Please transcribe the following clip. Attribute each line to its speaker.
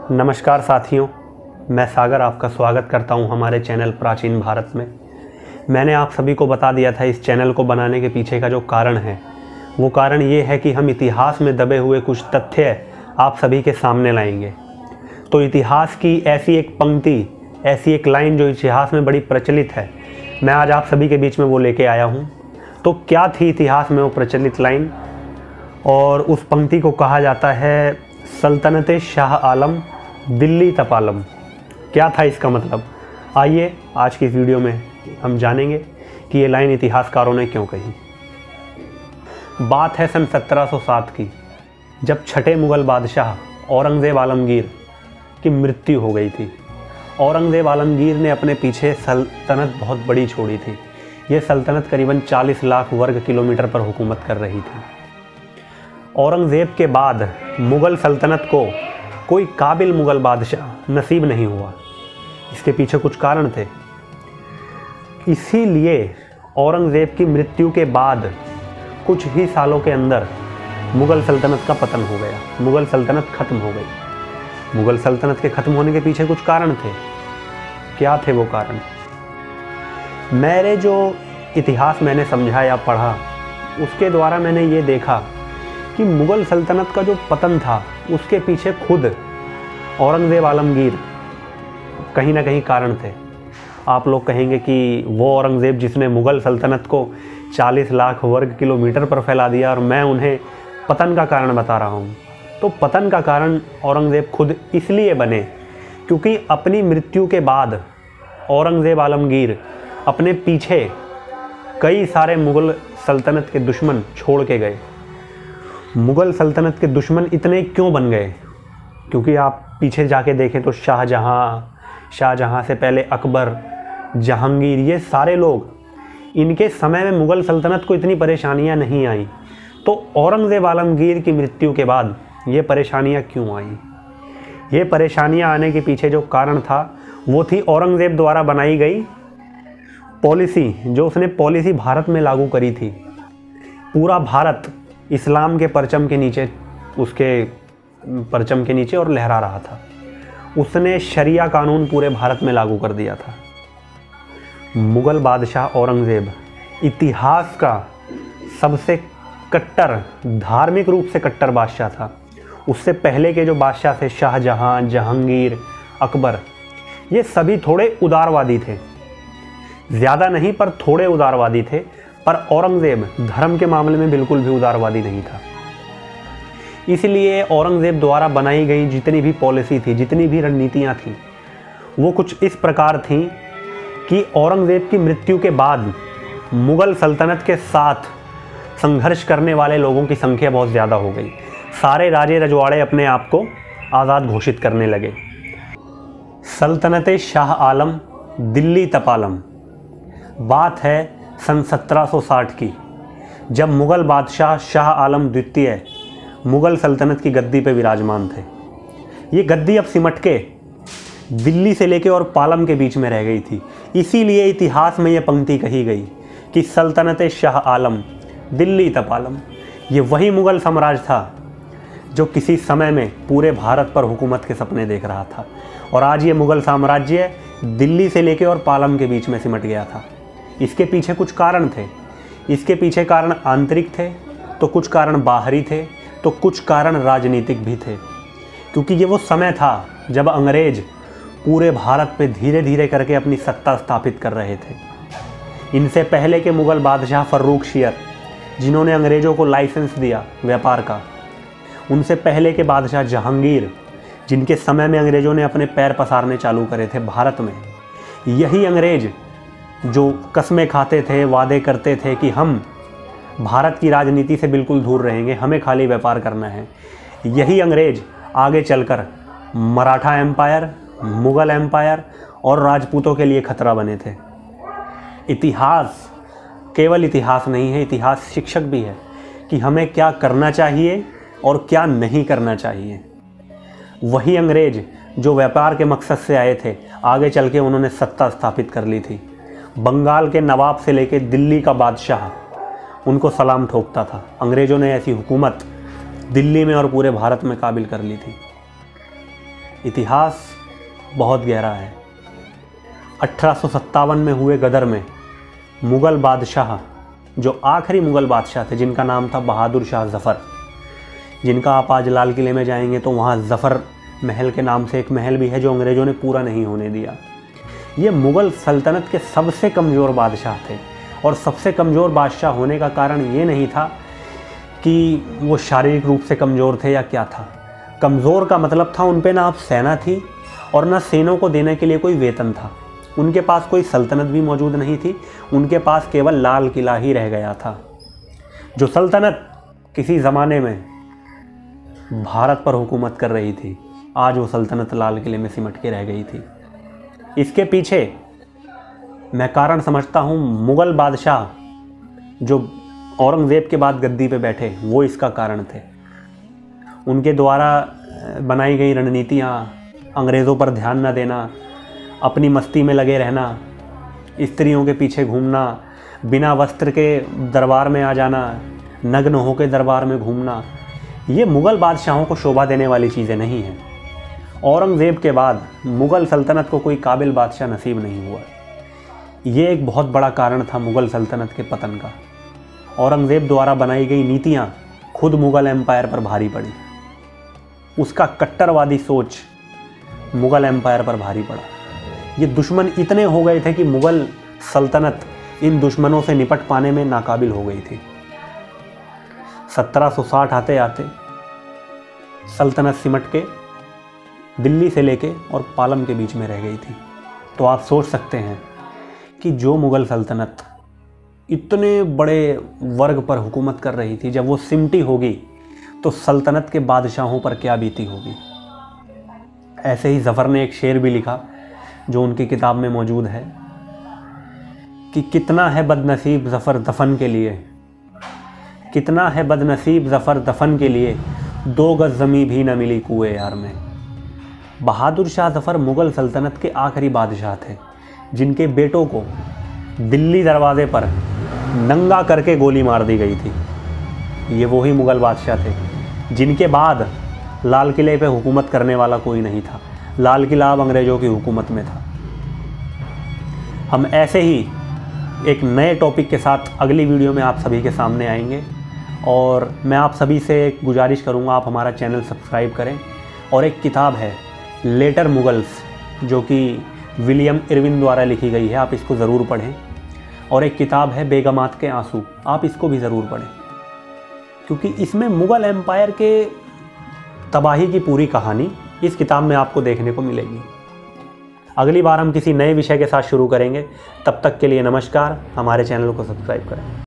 Speaker 1: नमस्कार साथियों, मैं सागर आपका स्वागत करता हूं हमारे चैनल प्राचीन भारत में। मैंने आप सभी को बता दिया था इस चैनल को बनाने के पीछे का जो कारण है, वो कारण ये है कि हम इतिहास में दबे हुए कुछ तथ्य आप सभी के सामने लाएंगे। तो इतिहास की ऐसी एक पंक्ति, ऐसी एक लाइन जो इतिहास में बड़ी प्रचलित है, मैं आज आप सभी के बीच में वो लेके आया हूँ। तो क्या थी इतिहास में वो प्रचलित लाइन? और उस पंक्ति को कहा जाता है सल्तनत शाह आलम दिल्ली तपालम। क्या था इसका मतलब? आइए आज की इस वीडियो में हम जानेंगे कि ये लाइन इतिहासकारों ने क्यों कही। बात है सन 1707 की, जब छठे मुग़ल बादशाह औरंगज़ेब आलमगीर की मृत्यु हो गई थी। औरंगज़ेब आलमगीर ने अपने पीछे सल्तनत बहुत बड़ी छोड़ी थी। ये सल्तनत करीबन 40 लाख वर्ग किलोमीटर पर हुकूमत कर रही थी। औरंगज़ेब के बाद मुग़ल सल्तनत को कोई काबिल मुग़ल बादशाह नसीब नहीं हुआ। इसके पीछे कुछ कारण थे। इसीलिए औरंगज़ेब की मृत्यु के बाद कुछ ही सालों के अंदर मुग़ल सल्तनत का पतन हो गया, मुग़ल सल्तनत ख़त्म हो गई। मुग़ल सल्तनत के ख़त्म होने के पीछे कुछ कारण थे। क्या थे वो कारण? मेरे जो इतिहास मैंने समझा या पढ़ा, उसके द्वारा मैंने ये देखा कि मुग़ल सल्तनत का जो पतन था उसके पीछे खुद औरंगज़ेब आलमगीर कहीं ना कहीं कारण थे। आप लोग कहेंगे कि वो औरंगज़ेब जिसने मुग़ल सल्तनत को 40 लाख वर्ग किलोमीटर पर फैला दिया और मैं उन्हें पतन का कारण बता रहा हूँ। तो पतन का कारण औरंगज़ेब खुद इसलिए बने क्योंकि अपनी मृत्यु के बाद औरंगज़ेब आलमगीर अपने पीछे कई सारे मुग़ल सल्तनत के दुश्मन छोड़ के गए। मुग़ल सल्तनत के दुश्मन इतने क्यों बन गए? क्योंकि आप पीछे जाके देखें तो शाहजहाँ से पहले अकबर, जहांगीर, ये सारे लोग, इनके समय में मुग़ल सल्तनत को इतनी परेशानियां नहीं आई। तो औरंगज़ेब आलमगीर की मृत्यु के बाद ये परेशानियां क्यों आई? ये परेशानियां आने के पीछे जो कारण था वो थी औरंगज़ेब द्वारा बनाई गई पॉलिसी, जो उसने पॉलिसी भारत में लागू करी थी। पूरा भारत इस्लाम के परचम के नीचे, उसके परचम के नीचे और लहरा रहा था। उसने शरिया कानून पूरे भारत में लागू कर दिया था। मुग़ल बादशाह औरंगज़ेब इतिहास का सबसे कट्टर, धार्मिक रूप से कट्टर बादशाह था। उससे पहले के जो बादशाह थे, शाहजहाँ, जहांगीर, अकबर, ये सभी थोड़े उदारवादी थे। ज़्यादा नहीं पर थोड़े उदारवादी थे। पर औरंगज़ेब धर्म के मामले में बिल्कुल भी उदारवादी नहीं था। इसलिए औरंगज़ेब द्वारा बनाई गई जितनी भी पॉलिसी थी, जितनी भी रणनीतियाँ थीं, वो कुछ इस प्रकार थीं कि औरंगज़ेब की मृत्यु के बाद मुग़ल सल्तनत के साथ संघर्ष करने वाले लोगों की संख्या बहुत ज़्यादा हो गई। सारे राजे रजवाड़े अपने आप को आज़ाद घोषित करने लगे। सल्तनत शाह आलम दिल्ली तपालम। बात है सन 1760 की, जब मुग़ल बादशाह शाह आलम द्वितीय मुग़ल सल्तनत की गद्दी पे विराजमान थे। ये गद्दी अब सिमट के दिल्ली से लेके और पालम के बीच में रह गई थी। इसीलिए इतिहास में ये पंक्ति कही गई कि सल्तनत शाह आलम दिल्ली तपालम। ये वही मुग़ल साम्राज्य था जो किसी समय में पूरे भारत पर हुकूमत के सपने देख रहा था, और आज ये मुग़ल साम्राज्य दिल्ली से लेके और पालम के बीच में सिमट गया था। इसके पीछे कुछ कारण थे। इसके पीछे कारण आंतरिक थे, तो कुछ कारण बाहरी थे, तो कुछ कारण राजनीतिक भी थे। क्योंकि ये वो समय था जब अंग्रेज पूरे भारत पे धीरे धीरे करके अपनी सत्ता स्थापित कर रहे थे। इनसे पहले के मुग़ल बादशाह फर्रुख शियर, जिन्होंने अंग्रेज़ों को लाइसेंस दिया व्यापार का, उनसे पहले के बादशाह जहांगीर, जिनके समय में अंग्रेज़ों ने अपने पैर पसारने चालू करे थे भारत में, यही अंग्रेज़ जो कस्में खाते थे, वादे करते थे कि हम भारत की राजनीति से बिल्कुल दूर रहेंगे, हमें खाली व्यापार करना है, यही अंग्रेज आगे चलकर मराठा एम्पायर, मुग़ल एम्पायर और राजपूतों के लिए खतरा बने थे। इतिहास केवल इतिहास नहीं है, इतिहास शिक्षक भी है कि हमें क्या करना चाहिए और क्या नहीं करना चाहिए। वही अंग्रेज जो व्यापार के मकसद से आए थे, आगे चल के उन्होंने सत्ता स्थापित कर ली थी। बंगाल के नवाब से लेकर दिल्ली का बादशाह उनको सलाम ठोकता था। अंग्रेज़ों ने ऐसी हुकूमत दिल्ली में और पूरे भारत में काबिल कर ली थी। इतिहास बहुत गहरा है। 1857 में हुए गदर में मुग़ल बादशाह, जो आखिरी मुग़ल बादशाह थे, जिनका नाम था बहादुर शाह ज़फ़र, जिनका आप आज लाल किले में जाएंगे तो वहाँ ज़फ़र महल के नाम से एक महल भी है जो अंग्रेज़ों ने पूरा नहीं होने दिया। ये मुग़ल सल्तनत के सबसे कमज़ोर बादशाह थे, और सबसे कमज़ोर बादशाह होने का कारण ये नहीं था कि वो शारीरिक रूप से कमज़ोर थे या क्या था। कमज़ोर का मतलब था उन पे ना अब सेना थी और ना सेनों को देने के लिए कोई वेतन था। उनके पास कोई सल्तनत भी मौजूद नहीं थी, उनके पास केवल लाल किला ही रह गया था। जो सल्तनत किसी ज़माने में भारत पर हुकूमत कर रही थी, आज वो सल्तनत लाल किले में सिमट के रह गई थी। इसके पीछे मैं कारण समझता हूँ मुग़ल बादशाह जो औरंगज़ेब के बाद गद्दी पे बैठे, वो इसका कारण थे। उनके द्वारा बनाई गई रणनीतियाँ, अंग्रेज़ों पर ध्यान न देना, अपनी मस्ती में लगे रहना, स्त्रियों के पीछे घूमना, बिना वस्त्र के दरबार में आ जाना, नग्न होकर दरबार में घूमना, ये मुग़ल बादशाहों को शोभा देने वाली चीज़ें नहीं हैं। औरंगज़ेब के बाद मुग़ल सल्तनत को कोई काबिल बादशाह नसीब नहीं हुआ। ये एक बहुत बड़ा कारण था मुग़ल सल्तनत के पतन का। औरंगज़ेब द्वारा बनाई गई नीतियाँ खुद मुग़ल एम्पायर पर भारी पड़ी। उसका कट्टरवादी सोच मुग़ल एम्पायर पर भारी पड़ा। ये दुश्मन इतने हो गए थे कि मुग़ल सल्तनत इन दुश्मनों से निपट पाने में नाकाबिल हो गई थी। 1760 आते आते सल्तनत सिमट के दिल्ली से लेके और पालम के बीच में रह गई थी। तो आप सोच सकते हैं कि जो मुग़ल सल्तनत इतने बड़े वर्ग पर हुकूमत कर रही थी, जब वो सिमटी होगी तो सल्तनत के बादशाहों पर क्या बीती होगी। ऐसे ही ज़फ़र ने एक शेर भी लिखा जो उनकी किताब में मौजूद है कि कितना है बदनसीब ज़फ़र दफन के लिए, कितना है बदनसीब ज़फ़र दफन के लिए, 2 गज़ ज़मीं भी न मिली कुएं यार में। बहादुर शाह ज़फ़र मुग़ल सल्तनत के आखिरी बादशाह थे जिनके बेटों को दिल्ली दरवाज़े पर नंगा करके गोली मार दी गई थी। ये वही मुग़ल बादशाह थे जिनके बाद लाल किले पे हुकूमत करने वाला कोई नहीं था। लाल किला अब अंग्रेज़ों की हुकूमत में था। हम ऐसे ही एक नए टॉपिक के साथ अगली वीडियो में आप सभी के सामने आएंगे, और मैं आप सभी से एक गुजारिश करूंगा, आप हमारा चैनल सब्सक्राइब करें। और एक किताब है लेटर मुगल्स, जो कि विलियम इरविन द्वारा लिखी गई है, आप इसको ज़रूर पढ़ें। और एक किताब है बेगमात के आंसू, आप इसको भी ज़रूर पढ़ें, क्योंकि इसमें मुग़ल एम्पायर के तबाही की पूरी कहानी इस किताब में आपको देखने को मिलेगी। अगली बार हम किसी नए विषय के साथ शुरू करेंगे। तब तक के लिए नमस्कार। हमारे चैनल को सब्सक्राइब करें।